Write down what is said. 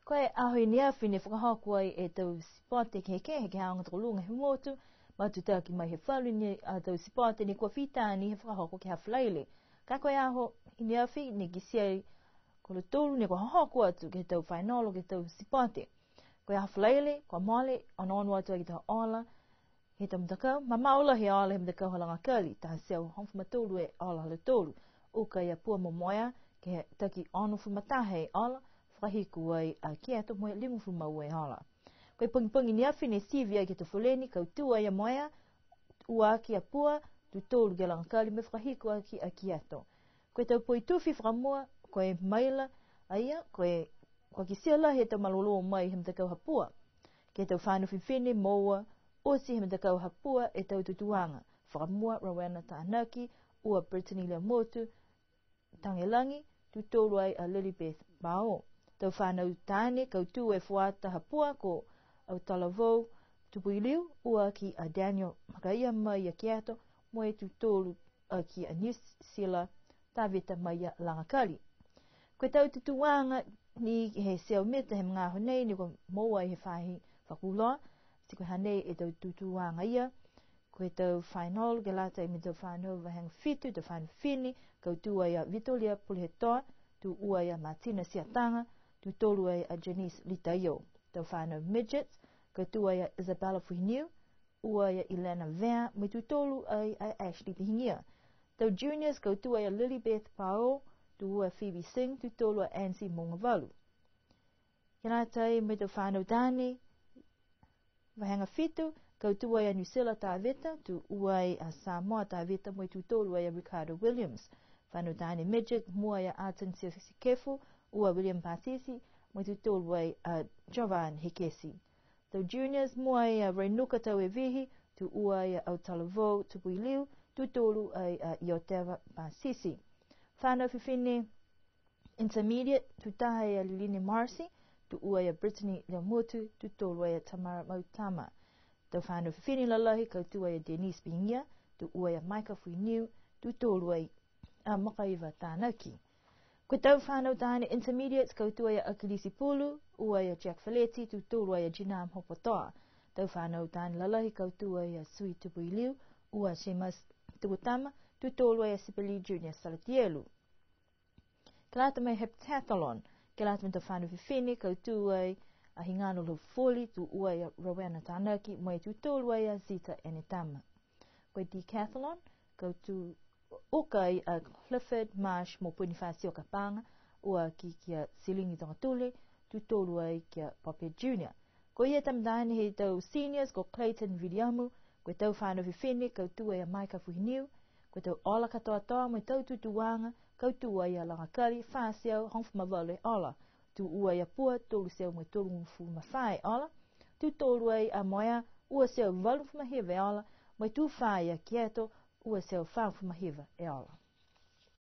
Koe ahoi nia whine whakahoku ai e tau sipote ke he haonga toko lunga he motu, matu tau ki mai he whalu ni a tau sipote ni kua whitani he whakahoku ke hawhalaile. Ka koe aho nia whine ki siai ko le tolu ni kua hoku atu ke tau whainolo ke tau sipote. Koe hawhalaile, kua mole, ono atu ki tau ola, he tau mtakau, ma maula he ola he mtakau halanga kali, taha siau hongfu matulu e ola le tolu. Uka ia pua momoia ke taki onu fumatahe ola, whahiku ai a kia to moe limu fu maue hala. Koe pungi ni awhi ne sivia ki te fuleni kau tua ia moea ua ki a pua tu tolu ke langakali me whahiku aki a kia to. Koe tau pui tuwhi whakamua koe maila aia koe ki sila he tau malolo mai he mtakau hapua. Ke tau whanu whiwhine moua osi he mtakau hapua e tau tutuanga. Whakamua Rowena Taanaki ua Brittany Leomotu Tangelangi tu tolu ai a Lilibeth Bao. Tau whanau tāne kau tū e whuata hapua ko au talavou tupui liu ua ki a Daniel Makaia mai a kiato moe tu tolu ki a New Zealand taweta mai a Langakali. Koe tau tutuanga ni he seo mita he mga honei ni ko moa he whahi whakuloa si koe hanei e tau tutuanga ia. Koe tau whainol ke lata e me tau whanau wahang fitu tau whanu whini kau tū ai a Vitolia Pulihetoa tu ua ia Martina Siatanga tu tolu ai a Janice Litaio. Tau whanau midgets, kau tu ai a Isabella Fuhiniu, ua ai a Elena Vea, me tu tolu ai a Ashley Tihingia. Tau juniors, kau tu ai a Lilibeth Pao, tu ua Phoebe Singh, tu tolu a Ansi Mongavalu. Kena tai me tau whanau tani, wahanga fitu, kau tu ai a Nusila Taveta, tu ua ai a Samoa Taveta, me tu tolu ai a Ricardo Williams. Whanau tani midget, mua ai a Arton Sikefu, ua William Pasisi, mai tu tolu ai a Jovan Hikesi. Tau juniors mua ai a Reinuka tau e vihi, tu ua ai a Autalavou tupui liu, tu tolu ai a Ioteva Pasisi. Whanau whiwhine intermediate, tu taha ai a Liline Marcy, tu ua ai a Brittany Leomotu, tu tolu ai a Tamara Mautama. Tau whanau whiwhine lalahi, kau tu ai a Denise Bingia, tu ua ai a Micah Fuiniu, tu tolu ai a Makaiva Tānaki. Koe tau whanau tāne intermediates kau tu ai a Akilisi Pulu, ua ai a Jack Faletti, tu tolu ai a Jinam Hopotoa. Tau whanau tāne lalahi kau tu ai a Sui Tupui Liu, ua Shemas Tukutama, tu tolu ai a Sipili Junior Salatielu. Ke lata mai heptathlon, ke lata mai tau whanau whiwhine kau tu ai a Hingano Lufoli, tu ua ai a Rowena Tānaki, mai tu tolu ai a Zita Enetama. Koe decathlon, kau tu ukai a Clifford Marsh mo punifasi o kapanga ua ki kia Silingi Tongatule tu tolu ai kia Poppy Junior. Ko ia tamdani he tau seniors ko Clayton Vidiamu, ko tau whanau whiwhine kau tu ai a Maika Fuhiniu, ko tau ola katoa toa mo tau tutuanga kau tu ai a Langakari whasiau hongfu mawale ola tu ua ia pua tolu seo mo tolu mfu mawhai ola tu tolu ai a moea ua seo walu mfu mahive ola mo tu whai a kieto ua seo whau mahiva e ola.